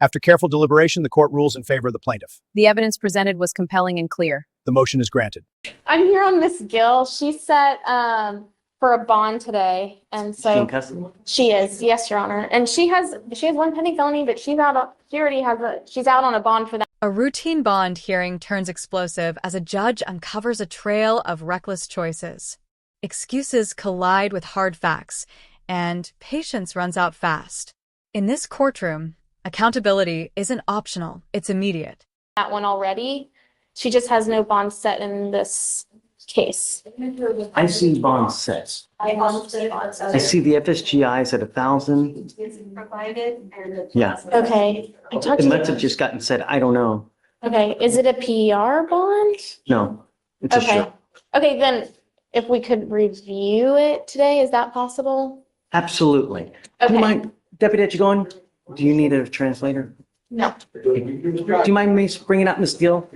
After careful deliberation, the court rules in favor of the plaintiff. The evidence presented was compelling and clear. The motion is granted. I'm here on Miss Gill. She's set for a bond today, and She so in custody? she is. Yes, Your Honor. And she has one pending felony, but she's out. She already has she's out on a bond for that. A routine bond hearing turns explosive as a judge uncovers a trail of reckless choices. Excuses collide with hard facts, and patience runs out fast. In this courtroom, accountability isn't optional, it's immediate. That one already. She just has no bond set in this case. I see bond sets. I see the FSGI is at 1,000. Yeah. Okay. It must have just gotten set. I don't know. Okay. Is it a PR bond? No. It's a Okay. show. Okay, then if we could review it today, is that possible? Absolutely. Do Okay. you mind, Deputy Etchigon, do you need a translator? No. Do you mind me bringing up Miss Gill?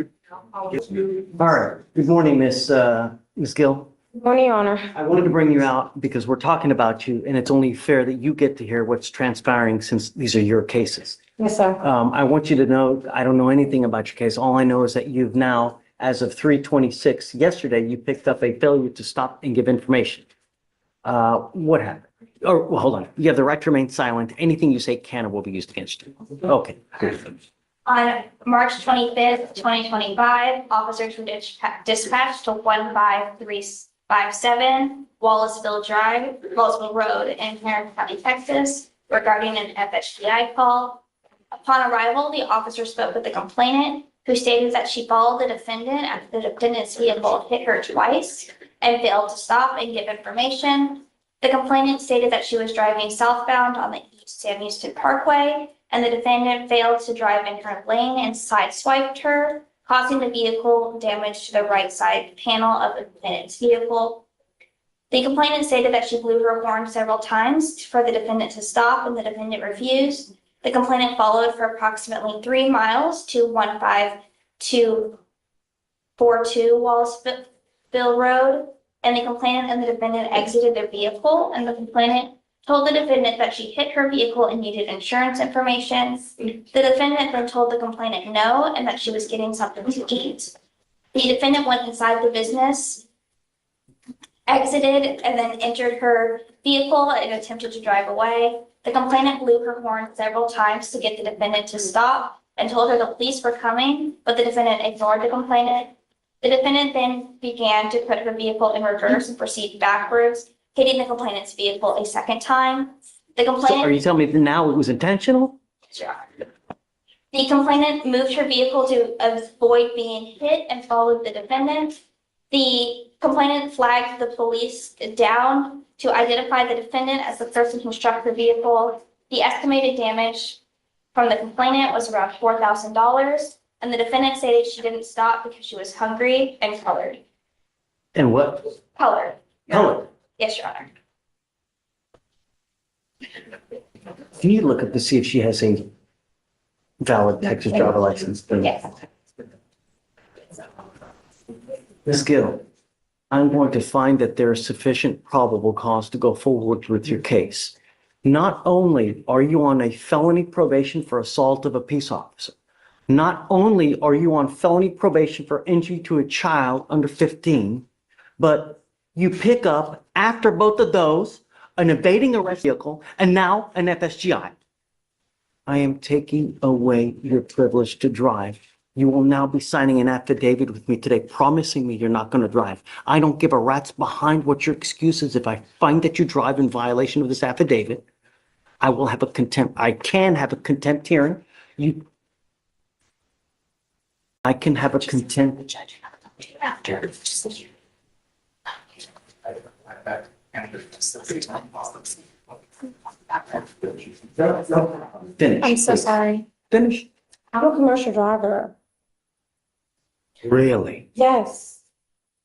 All right. Good morning, Miss Gill. Good morning, Your Honor. I wanted to bring you out because we're talking about you, and it's only fair that you get to hear what's transpiring since these are your cases. Yes, sir. I want you to know, I don't know anything about your case. All I know is that you've now, as of 3/26, yesterday, you picked up a failure to stop and give information. What happened? Oh, well, hold on. You have the right to remain silent. Anything you say can or will be used against you. Okay, good. On March 25th, 2025, officers were dispatched to 15357 Wallaceville Road in Harris County, Texas, regarding an FSGI call. Upon arrival, the officer spoke with the complainant, who stated that she followed the defendant after the defendant's vehicle hit her twice and failed to stop and give information. The complainant stated that she was driving southbound on the East Sam Houston Parkway, and the defendant failed to drive in her lane and sideswiped her, causing the vehicle damage to the right side panel of the defendant's vehicle. The complainant stated that she blew her horn several times for the defendant to stop, and the defendant refused. The complainant followed for approximately 3 miles to 15242 Wallaceville Road, and the complainant and the defendant exited their vehicle, and the complainant told the defendant that she hit her vehicle and needed insurance information. The defendant then told the complainant no, and that she was getting something to eat. The defendant went inside the business, exited, and then entered her vehicle and attempted to drive away. The complainant blew her horn several times to get the defendant to stop and told her the police were coming, but the defendant ignored the complainant. The defendant then began to put her vehicle in reverse and proceed backwards, hitting the complainant's vehicle a second time. The So complainant. are you telling me that now it was intentional? The complainant moved her vehicle to avoid being hit and followed the defendant. The complainant flagged the police down to identify the defendant as the person who struck the vehicle. The estimated damage from the complainant was around $4,000, and the defendant stated she didn't stop because she was hungry and colored. And what? Colored. Color. Yes, Your Honor. Can you look up to see if she has a valid Texas driver license? Yes. Ms. Gill, I'm going to find that there is sufficient probable cause to go forward with your case. Not only are you on a felony probation for assault of a peace officer, not only are you on felony probation for injury to a child under 15, but you pick up, after both of those, an evading arrest vehicle and now an FSGI. I am taking away your privilege to drive. You will now be signing an affidavit with me today, promising me you're not going to drive. I don't give a rat's behind what your excuse is. If I find that you drive in violation of this affidavit, I will have a contempt. I can have a contempt hearing. I can have a contempt. After. Finish. I'm so sorry. Finish. I'm a commercial driver. Really? Yes.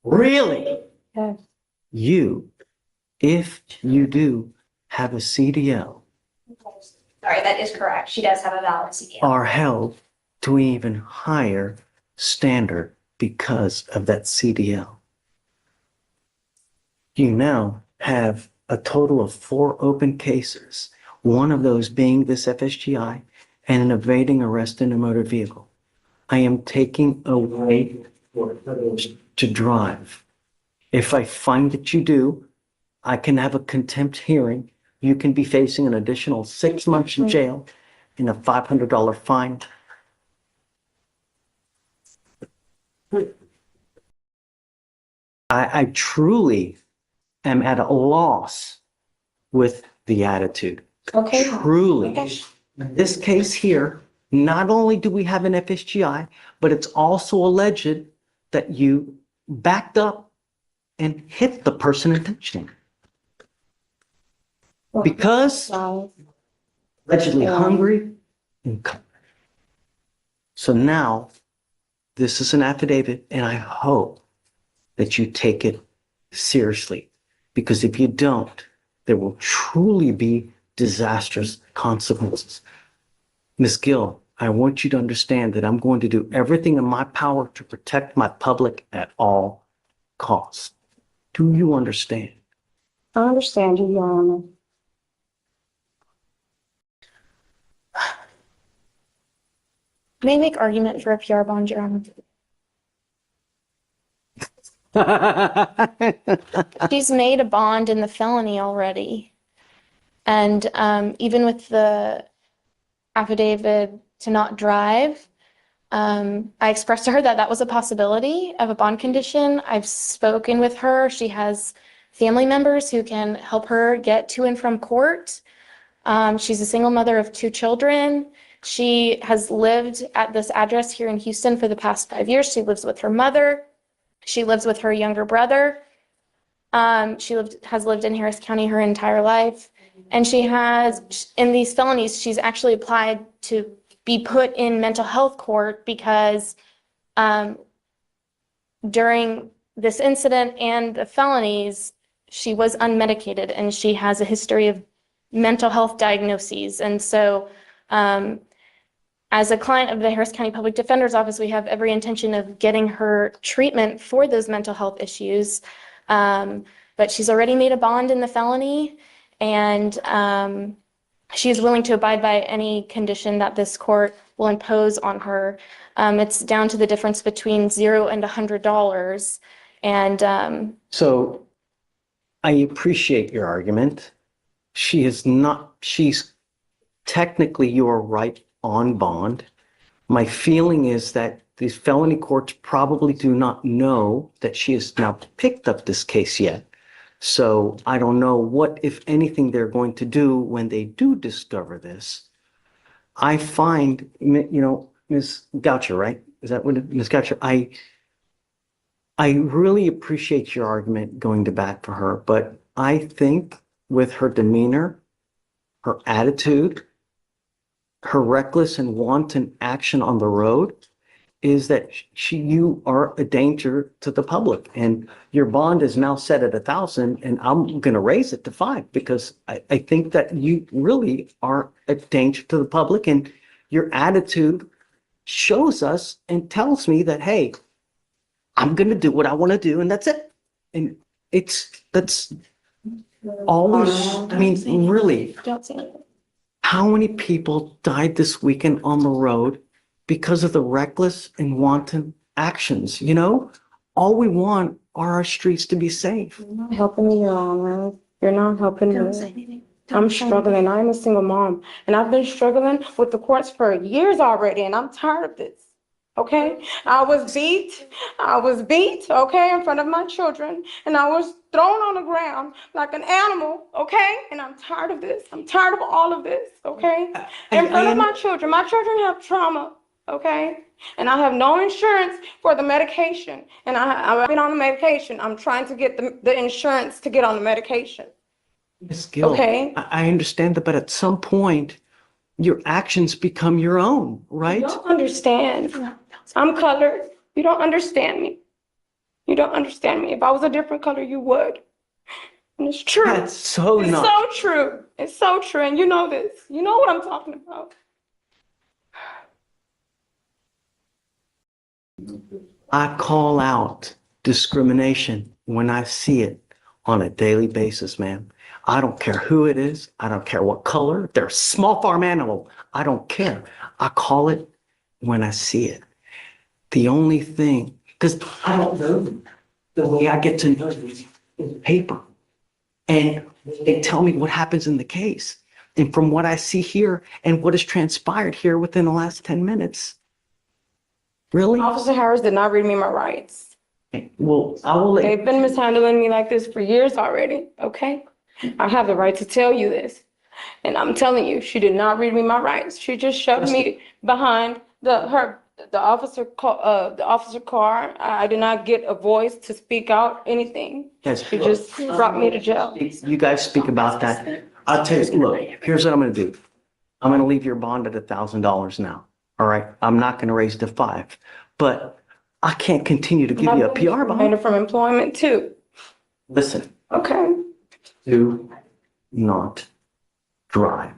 Really? Yes. You, if you do have a CDL, Sorry, that is correct. She does have a valid CDL. are held to an even higher standard because of that CDL. You now have a total of 4 open cases, one of those being this FSGI, and evading arrest in a motor vehicle. I am taking away your privilege to drive. If I find that you do, I can have a contempt hearing. You can be facing an additional 6 months in jail and a $500 fine. I truly am at a loss with the attitude. Okay. Truly. Okay. In this case here, not only do we have an FSGI, but it's also alleged that you backed up and hit the person intentionally. Because allegedly hungry and covered. So now, this is an affidavit, and I hope that you take it seriously. Because if you don't, there will truly be disastrous consequences. Ms. Gill, I want you to understand that I'm going to do everything in my power to protect my public at all costs. Do you understand? I understand you, Your Honor. May I make argument for a PR bond, Your Honor? She's made a bond in the felony already. And even with the affidavit to not drive, I expressed to her that that was a possibility of a bond condition. I've spoken with her. She has family members who can help her get to and from court. She's a single mother of 2 children. She has lived at this address here in Houston for the past 5 years. She lives with her mother. She lives with her younger brother. Has lived in Harris County her entire life. And she has, in these felonies, she's actually applied to be put in mental health court because during this incident and the felonies, she was unmedicated and she has a history of mental health diagnoses. And so as a client of the Harris County Public Defender's Office, we have every intention of getting her treatment for those mental health issues. But she's already made a bond in the felony, and she's willing to abide by any condition that this court will impose on her. It's down to the difference between $0 and $100. And So I appreciate your argument. She's technically, you are right on bond. My feeling is that these felony courts probably do not know that she has now picked up this case yet. So I don't know what, if anything, they're going to do when they do discover this. I find, Ms. Goucher, right? Is that what, Ms. Goucher? I really appreciate your argument going to bat for her, but I think with her demeanor, her attitude, her reckless and wanton action on the road, is that you are a danger to the public, and your bond is now set at 1,000, and I'm going to raise it to 5 because I think that you really are a danger to the public, and your attitude shows us and tells me that, hey, I'm going to do what I want to do, and that's it. And that's always, I mean, really, don't say anything. how many people died this weekend on the road because of the reckless and wanton actions? All we want are our streets to be safe. You're not helping me, Your Honor. You're not helping Don't me. say anything. I'm struggling. I'm a single mom, and I've been struggling with the courts for years already, and I'm tired of this. Okay? I was beat, okay, in front of my children, and I was thrown on the ground like an animal, okay? And I'm tired of this. I'm tired of all of this, okay? In front of my children. My children have trauma, okay? And I have no insurance for the medication, and I've been on the medication. I'm trying to get the insurance to get on the medication. Ms. Gill, Okay. I understand that, but at some point, your actions become your own, right? You don't understand. I'm colored. You don't understand me. You don't understand me. If I was a different color, you would. And it's true. That's so It's not. so true. It's so true. And you know this. You know what I'm talking about. I call out discrimination when I see it on a daily basis, ma'am. I don't care who it is. I don't care what color. If they're a small farm animal, I don't care. I call it when I see it. The only thing, because I don't know them. The way I get to know them is paper. And they tell me what happens in the case. And from what I see here and what has transpired here within the last 10 minutes. Really? Officer Harris did not read me my rights. Well, I will let They've been mishandling me like this for years already, okay? I have the right to tell you this. And I'm telling you, she did not read me my rights. She just shoved me behind the officer car. I did not get a voice to speak out anything. Yes. She just brought me to jail. You guys speak about that. I'll tell you, look, here's what I'm gonna do. I'm gonna leave your bond at $1,000 now. All right, I'm not gonna raise to 5, but I can't continue to give you a PR bond. Terminated from employment too. Listen, Okay. do not drive.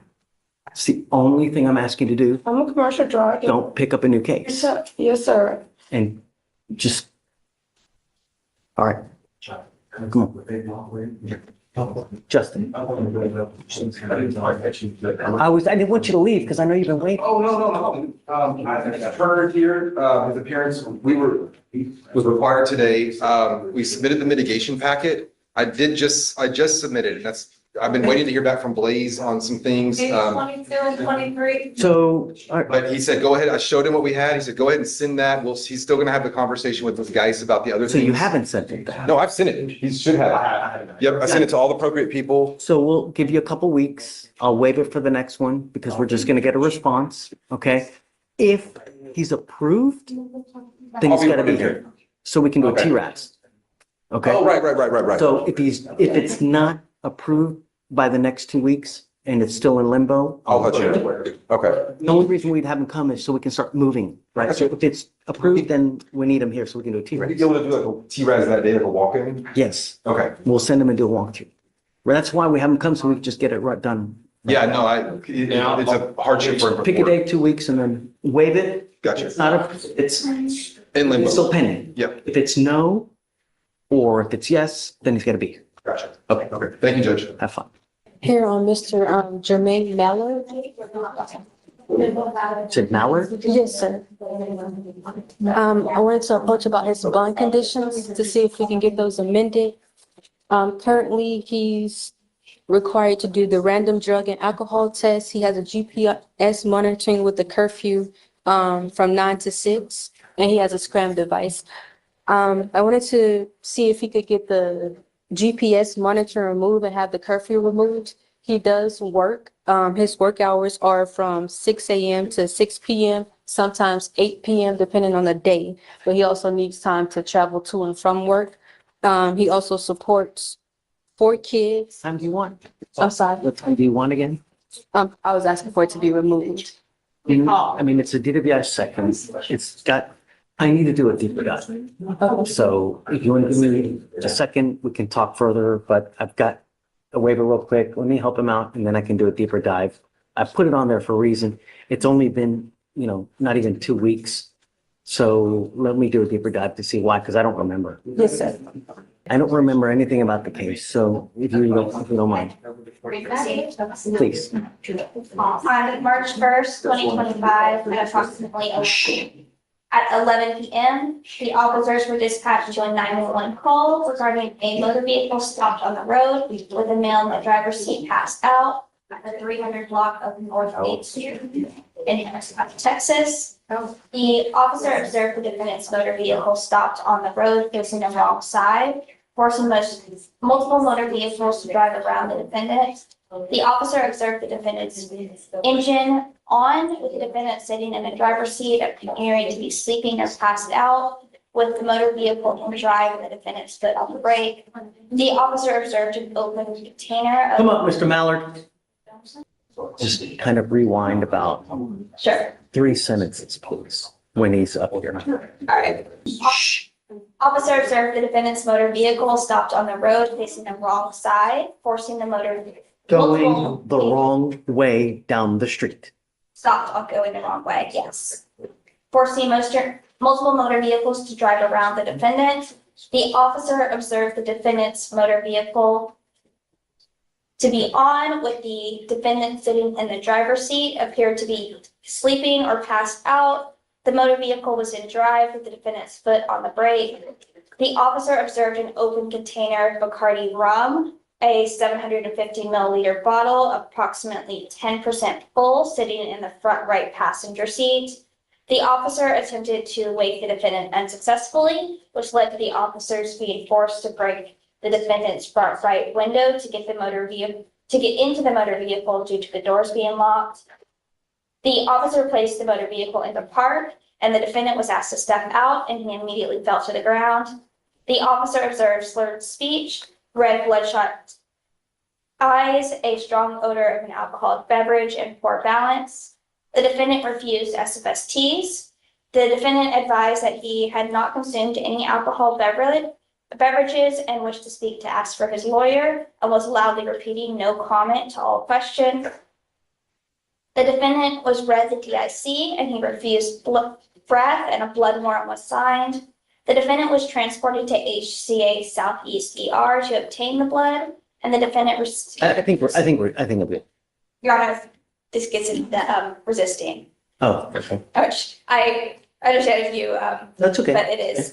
It's the only thing I'm asking you to do. I'm a commercial driver. Don't pick up a new Yes, case sir. Yes, sir. and just, all right. Come on. Justin, I didn't want you to leave because I know you've been waiting. Oh, no. I heard here, his appearance, he was required today. We submitted the mitigation packet. I just submitted it. I've been waiting to hear back from Blaze on some things. 22 and 23. So, all right. But he said, go ahead. I showed him what we had. He said, go ahead and send that. He's still gonna have the conversation with those guys about the other So things. you haven't sent it back? No, I've sent it. He should have it. Yep, I sent it to all the appropriate people. So we'll give you a couple weeks. I'll waive it for the next one because we're just gonna get a response, okay? If he's approved, then he's gotta be here. So we can do a Okay. TRAS. Okay? Oh, right. So if it's not approved by the next 2 weeks and it's still in limbo. I'll let you know. Okay. The only reason we'd have him come is so we can start moving, right? So if it's approved, then we need him here so we can do a Would you TRAS. be able to do like a T-Raz that day, like a walk-in? Yes, Okay. we'll send him and do a walkthrough. Well, that's why we have him come so we can just get it right done. Yeah, no, it's a hardship for. Pick a day, 2 weeks, and then waive it. Gotcha. It's not it's In limbo. still pending. Yep, If it's no, or if it's yes, then he's gotta be here. gotcha. Okay, Okay, thank you, Judge. have fun. Here on Mr. Jermaine Mallard. Is it Mallard? Yes, sir. I wanted to approach about his bond conditions to see if we can get those amended. Currently, he's required to do the random drug and alcohol test. He has a GPS monitoring with the curfew from 9 to 6, and he has a scram device. I wanted to see if he could get the GPS monitor removed and have the curfew removed. He does work. His work hours are from 6 a.m. to 6 p.m., sometimes 8 p.m., depending on the day. But he also needs time to travel to and from work. He also supports 4 kids. Time do you want? I'm sorry. What time do you want again? I was asking for it to be removed. I mean, it's a DWI second. It's got, I need to do a deeper dive. So if you want to give me a second, we can talk further, but I've got a waiver real quick. Let me help him out and then I can do a deeper dive. I put it on there for a reason. It's only been, not even 2 weeks. So let me do a deeper dive to see why, because I don't remember. Yes, sir. I don't remember anything about the case. So if you don't mind, please. On March 1st, 2025, at approximately 11 p.m., the officers were dispatched to a 911 call regarding a motor vehicle stopped on the road with a male in the driver's seat passed out at the 300 block of North 8th Street in Harris County, Texas. The officer observed the defendant's motor vehicle stopped on the road facing the wrong side, forcing multiple motor vehicles to drive around the defendant. The officer observed the defendant's engine on, with the defendant sitting in the driver's seat, appearing to be sleeping or passed out, with the motor vehicle in drive and the defendant's foot on the brake. The officer observed an open container of. Come up, Mr. Mallard. Just kind of rewind about Sure. 3 sentences, please, when he's up here. All right. Officer observed the defendant's motor vehicle stopped on the road facing the wrong side, forcing the motor. Going the wrong way down the street. Stopped on going the wrong way, yes. Forcing multiple motor vehicles to drive around the defendant. The officer observed the defendant's motor vehicle to be on with the defendant sitting in the driver's seat, appeared to be sleeping or passed out. The motor vehicle was in drive with the defendant's foot on the brake. The officer observed an open container of Bacardi rum, a 750 milliliter bottle, approximately 10% full, sitting in the front right passenger seat. The officer attempted to wake the defendant unsuccessfully, which led to the officers being forced to break the defendant's front right window to get into the motor vehicle due to the doors being locked. The officer placed the motor vehicle in the park, and the defendant was asked to step out, and he immediately fell to the ground. The officer observed slurred speech, red bloodshot eyes, a strong odor of an alcoholic beverage, and poor balance. The defendant refused SFSTs. The defendant advised that he had not consumed any alcohol beverages and wished to speak to ask for his lawyer, and was loudly repeating no comment to all questions. The defendant was read the DIC, and he refused breath, and a blood warrant was signed. The defendant was transported to HCA Southeast ER to obtain the blood, and the defendant I think we're good. Your Honor, this gets into the resisting, Oh, okay. which I understand if you That's okay. but it is.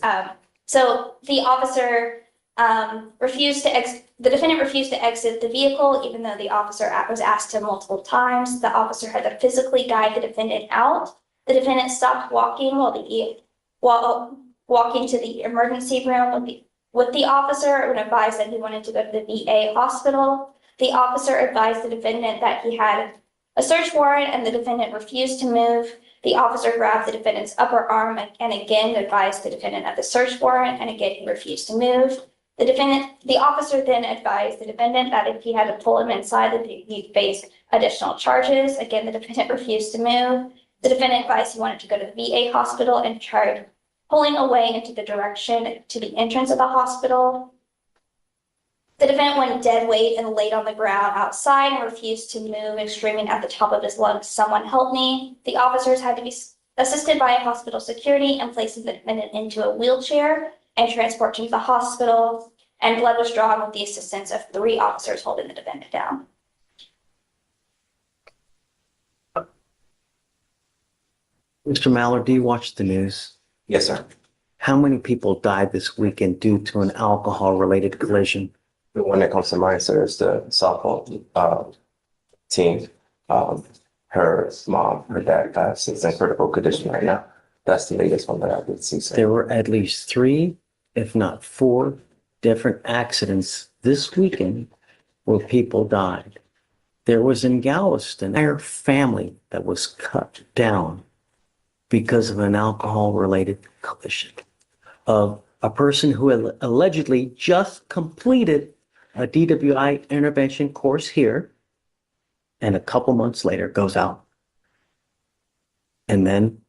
So the officer the defendant refused to exit the vehicle, even though the officer was asked to multiple times. The officer had to physically guide the defendant out. The defendant stopped walking while walking to the emergency room with the officer, and advised that he wanted to go to the VA hospital. The officer advised the defendant that he had a search warrant, and the defendant refused to move. The officer grabbed the defendant's upper arm and again advised the defendant of the search warrant, and again he refused to move. The officer then advised the defendant that if he had to pull him inside, that he'd face additional charges. Again, the defendant refused to move. The defendant advised he wanted to go to the VA hospital and tried pulling away into the direction to the entrance of the hospital. The defendant went dead weight and laid on the ground outside and refused to move and screaming at the top of his lungs, "Someone help me." The officers had to be assisted by hospital security and placing the defendant into a wheelchair and transported to the hospital, and blood was drawn with the assistance of 3 officers holding the defendant down. Mr. Mallard, do you watch the news? Yes, sir. How many people died this weekend due to an alcohol-related collision? The one that comes to mind, sir, is the softball team. Her mom, her dad passed. It's in critical condition right now. That's the latest one that I did see, sir. There were at least 3, if not 4, different accidents this weekend where people died. There was in Galveston, an entire family that was cut down because of an alcohol-related collision of a person who allegedly just completed a DWI intervention course here, and a couple months later goes out and then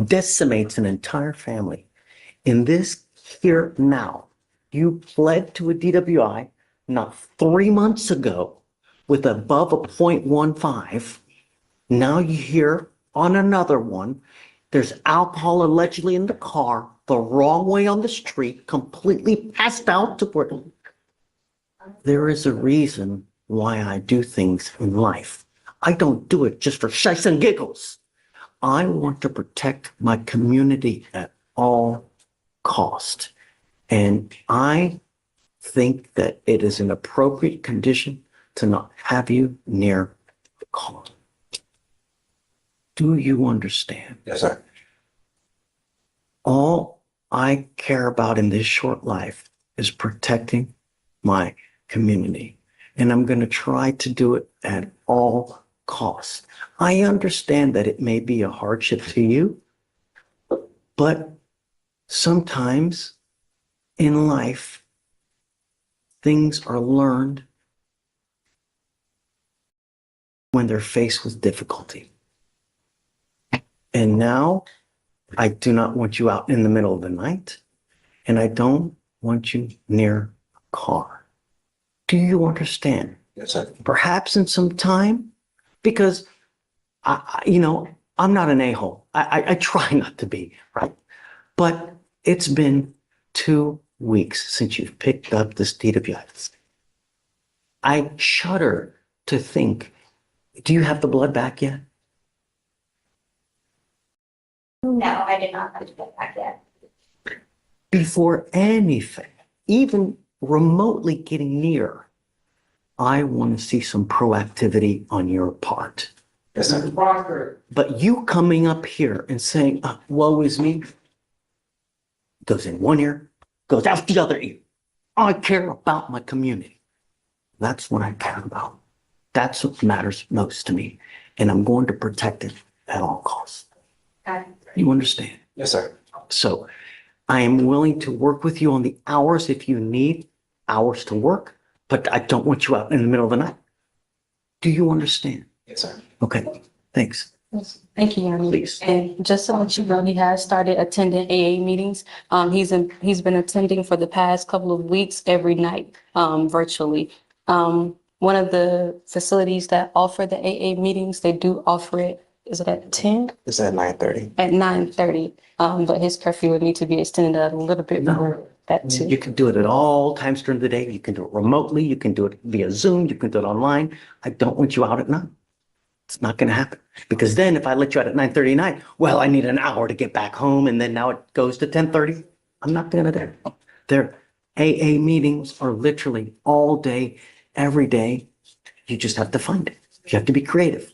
decimates an entire family. In this here now, you pled to a DWI not 3 months ago with above a 0.15. Now you hear on another one, there's alcohol allegedly in the car, the wrong way on the street, completely passed out to where. There is a reason why I do things in life. I don't do it just for shice and giggles. I want to protect my community at all cost. And I think that it is an appropriate condition to not have you near the car. Do you understand? Yes, sir. All I care about in this short life is protecting my community. And I'm going to try to do it at all costs. I understand that it may be a hardship to you, but sometimes in life, things are learned when they're faced with difficulty. And now I do not want you out in the middle of the night, and I don't want you near a car. Do you understand? Yes, sir. Perhaps in some time, because I'm not an a-hole. I try not to be, right? But it's been 2 weeks since you've picked up this DWI. I shudder to think, do you have the blood back yet? No, I did not have to get back yet. Before anything, even remotely getting near, I want to see some proactivity on your part. Yes, sir. But you coming up here and saying, woe is me, goes in one ear, goes out the other ear. I care about my community. That's what I care about. That's what matters most to me. And I'm going to protect it at all costs. Okay. You understand? Yes, sir. So I am willing to work with you on the hours if you need hours to work, but I don't want you out in the middle of the night. Do you understand? Yes, sir. Okay, thanks. Thank you, Yanni. Please. And just to let you know, he has started attending AA meetings. He's been attending for the past couple of weeks every night, virtually. One of the facilities that offer the AA meetings, they do offer it, is it at 10? It's at 9:30. At 9:30. But his curfew would need to be extended a little bit more, that too. You can do it at all times during the day. You can do it remotely. You can do it via Zoom. You can do it online. I don't want you out at night. It's not going to happen. Because then if I let you out at 9:30 at night, well, I need an hour to get back home. And then now it goes to 10:30. I'm not going to do it. Their AA meetings are literally all day, every day. You just have to find it. You have to be creative.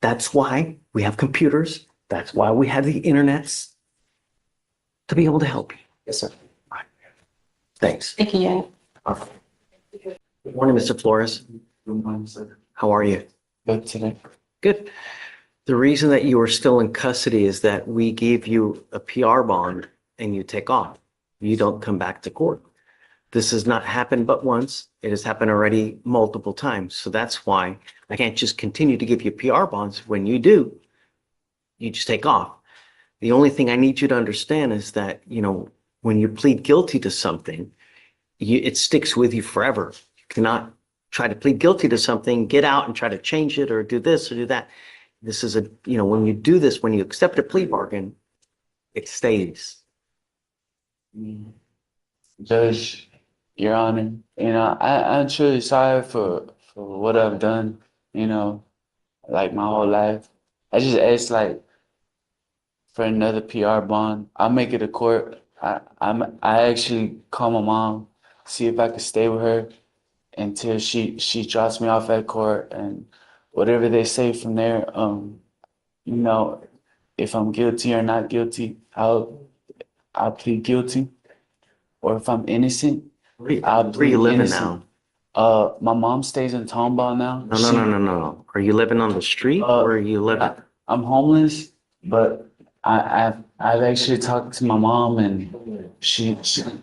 That's why we have computers. That's why we have the internets to be able to help you. Yes, sir. Thanks. Thank you, Yanni. Good morning, Mr. Flores. Good morning, sir. How are you? Good today. Good. The reason that you are still in custody is that we gave you a PR bond and you take off. You don't come back to court. This has not happened but once. It has happened already multiple times. So that's why I can't just continue to give you PR bonds. When you do, you just take off. The only thing I need you to understand is that, when you plead guilty to something, it sticks with you forever. You cannot try to plead guilty to something, get out and try to change it or do this or do that. This is when you do this, when you accept a plea bargain, it stays. Judge, Your Honor, I'm truly sorry for what I've done, like my whole life. I just asked for another PR bond. I'll make it a court. I actually call my mom, see if I could stay with her until she drops me off at court, and whatever they say from there, if I'm guilty or not guilty, I'll plead guilty. Or if I'm innocent, I'll Where you plead living innocent. now? My mom stays in Tomball now. No. Are you living on the street or are you living? I'm homeless, but I've actually talked to my mom, and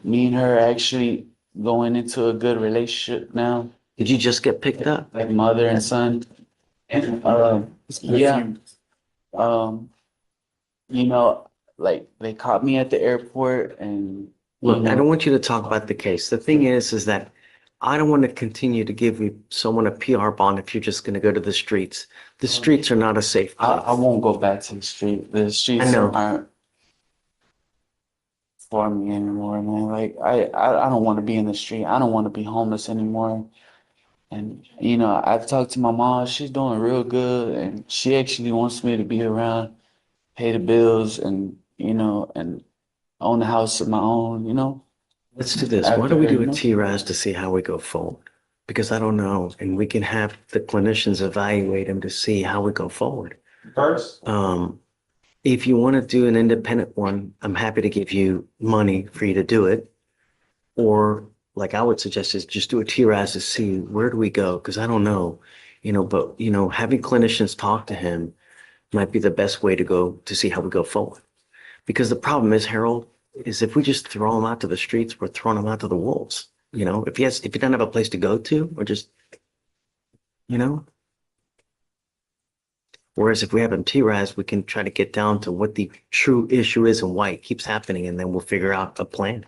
me and her are actually going into a good relationship now, Did you just get picked up? like mother and son. And yeah, they caught me at the airport, and Look, I don't want you to talk about the case. The thing is that I don't want to continue to give someone a PR bond if you're just going to go to the streets. The streets are not a safe place. I won't go back to the street. The streets I know. aren't for me anymore, man. I don't want to be in the street. I don't want to be homeless anymore. And I've talked to my mom. She's doing real good, and she actually wants me to be around, pay the bills, and and own a house of my own. Let's do this. Why don't we do a TRAS to see how we go forward? Because I don't know, and we can have the clinicians evaluate them to see how we go forward. First, If you want to do an independent one, I'm happy to give you money for you to do it. Or like I would suggest is just do a TRAS to see where do we go? Because I don't know, but having clinicians talk to him might be the best way to go to see how we go forward. Because the problem is, Harold, is if we just throw him out to the streets, we're throwing him out to the wolves. If he doesn't have a place to go to, or just, Whereas if we have him TRAS, we can try to get down to what the true issue is and why it keeps happening, and then we'll figure out a plan,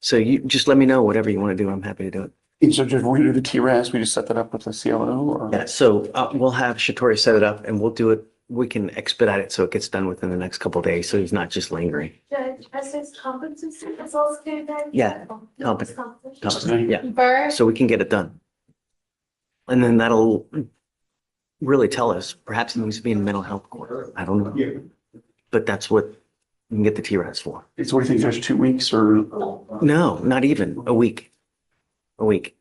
So you just let me know whatever you want to do. I'm happy to do it. So just we do the TRAS, we just set that up with the CLO or? Yeah, so we'll have Shatori set it up and we'll do it we can expedite it so it gets done within the next couple of days, so he's not just lingering. Judge, has his competency results due then? Yeah, competent. Yeah, Burr, so we can get it done. And then that'll really tell us, perhaps he needs to be in mental health court. I don't know. But that's what we can get the TRAS for. So what do you think, Judge, 2 weeks or? No, not even a week. A week.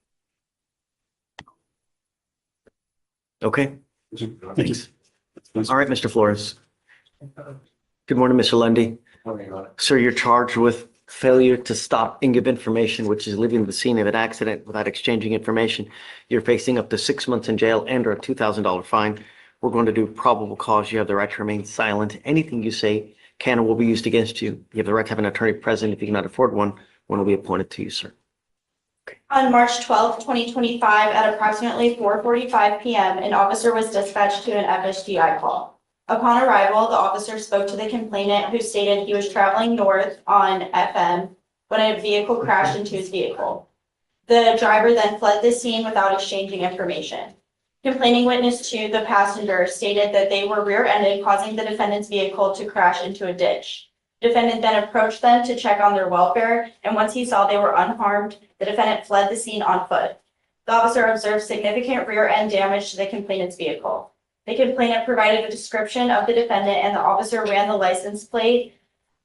Okay, thanks. All right, Mr. Flores. Good morning, Mr. Lundy. Sir, you're charged with failure to stop and give information, which is leaving the scene of an accident without exchanging information. You're facing up to 6 months in jail and or a $2,000 fine. We're going to do probable cause. You have the right to remain silent. Anything you say can or will be used against you. You have the right to have an attorney present. If you cannot afford one will be appointed to you, sir. On March 12th, 2025, at approximately 4:45 p.m., an officer was dispatched to an FSGI call. Upon arrival, the officer spoke to the complainant, who stated he was traveling north on FM when a vehicle crashed into his vehicle. The driver then fled the scene without exchanging information. Complaining witness to the passenger stated that they were rear-ended, causing the defendant's vehicle to crash into a ditch. Defendant then approached them to check on their welfare, and once he saw they were unharmed, the defendant fled the scene on foot. The officer observed significant rear-end damage to the complainant's vehicle. The complainant provided a description of the defendant, and the officer ran the license plate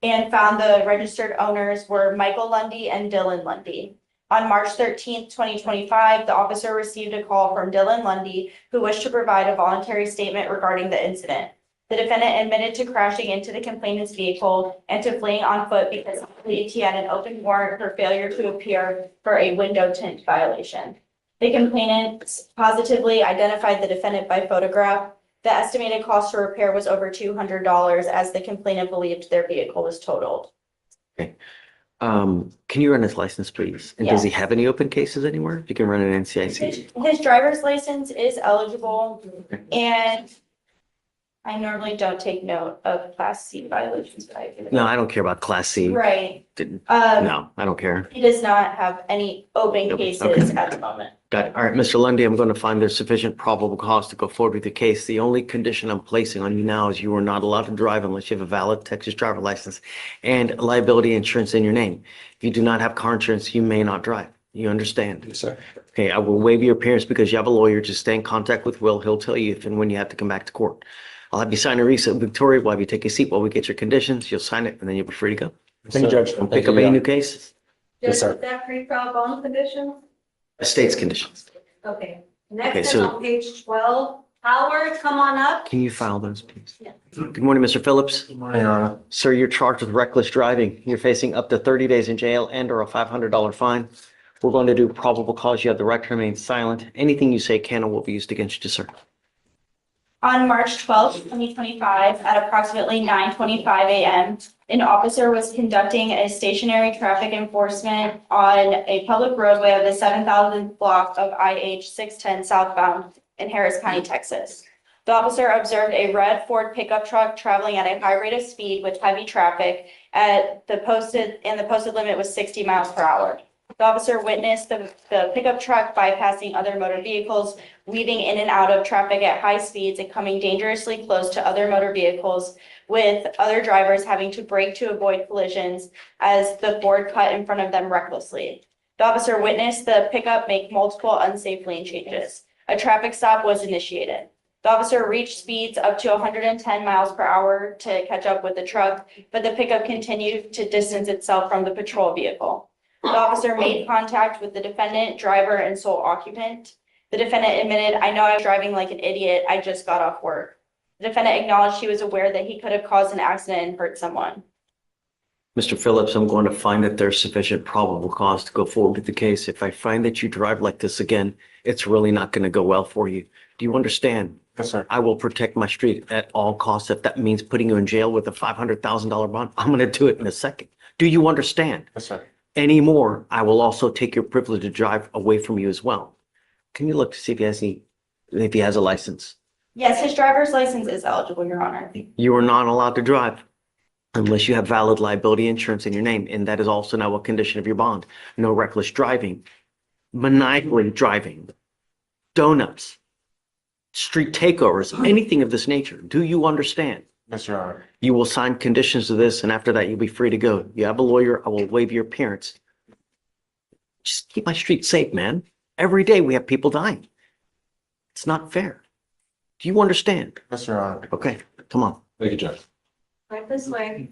and found the registered owners were Michael Lundy and Dylan Lundy. On March 13th, 2025, the officer received a call from Dylan Lundy, who wished to provide a voluntary statement regarding the incident. The defendant admitted to crashing into the complainant's vehicle and to fleeing on foot because he believed he had an open warrant for failure to appear for a window tint violation. The complainant positively identified the defendant by photograph. The estimated cost to repair was over $200, as the complainant believed their vehicle was totaled. Okay. Can you run his license, please? And does he have any open cases anywhere? If you can run an NCIC. His driver's license is eligible, and I normally don't take note of Class C violations, but I do. No, I don't care about Class C. Right. Didn't, Um, no, I don't care. He does not have any open Nope. cases Okay. at the moment. Got it. All right, Mr. Lundy, I'm going to find there's sufficient probable cause to go forward with the case. The only condition I'm placing on you now is you are not allowed to drive unless you have a valid Texas driver license and liability insurance in your name. If you do not have car insurance, you may not drive. You understand? Yes, sir. Okay, I will waive your appearance because you have a lawyer. Just stay in contact with Will. He'll tell you if and when you have to come back to court. I'll have you sign a receipt, Victoria. We'll have you take a seat while we get your conditions. You'll sign it and then you'll be free to go. Thank you, Judge. Don't pick up any new cases. Yes, sir. That pre-trial bond condition? State's conditions. Okay. Okay, Next is so- on page 12. Howard, come on up. Can you file those, please? Good morning, Mr. Phillips. Good morning, Your Honor. Sir, you're charged with reckless driving. You're facing up to 30 days in jail and or a $500 fine. We're going to do probable cause. You have the right to remain silent. Anything you say can or will be used against you, sir. On March 12th, 2025, at approximately 9:25 a.m., an officer was conducting a stationary traffic enforcement on a public roadway of the 7,000th block of IH 610 southbound in Harris County, Texas. The officer observed a red Ford pickup truck traveling at a high rate of speed with heavy traffic and the posted limit was 60 miles per hour. The officer witnessed the pickup truck bypassing other motor vehicles, weaving in and out of traffic at high speeds and coming dangerously close to other motor vehicles, with other drivers having to brake to avoid collisions as the Ford cut in front of them recklessly. The officer witnessed the pickup make multiple unsafe lane changes. A traffic stop was initiated. The officer reached speeds up to 110 miles per hour to catch up with the truck, but the pickup continued to distance itself from the patrol vehicle. The officer made contact with the defendant, driver, and sole occupant. The defendant admitted, "I know I was driving like an idiot. I just got off work." The defendant acknowledged he was aware that he could have caused an accident and hurt someone. Mr. Phillips, I'm going to find that there's sufficient probable cause to go forward with the case. If I find that you drive like this again, it's really not going to go well for you. Do you understand? Yes, sir. I will protect my street at all costs. If that means putting you in jail with a $500,000 bond, I'm going to do it in a second. Do you understand? Yes, sir. Anymore, I will also take your privilege to drive away from you as well. Can you look to see if he has a license? Yes, his driver's license is eligible, Your Honor. You are not allowed to drive unless you have valid liability insurance in your name, and that is also now a condition of your bond. No reckless driving, maniacally driving, donuts. street takeovers, anything of this nature. Do you understand? Yes, Your Honor. You will sign conditions to this, and after that, you'll be free to go. You have a lawyer, I will waive your appearance. Just keep my street safe, man. Every day we have people dying. It's not fair. Do you understand? Yes, Your Honor. Okay, come on. Thank you, Judge. Right this way.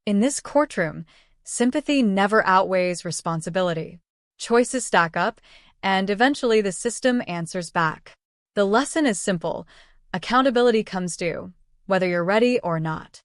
In this courtroom, sympathy never outweighs responsibility. Choices stack up, and eventually the system answers back. The lesson is simple. Accountability comes due, whether you're ready or not.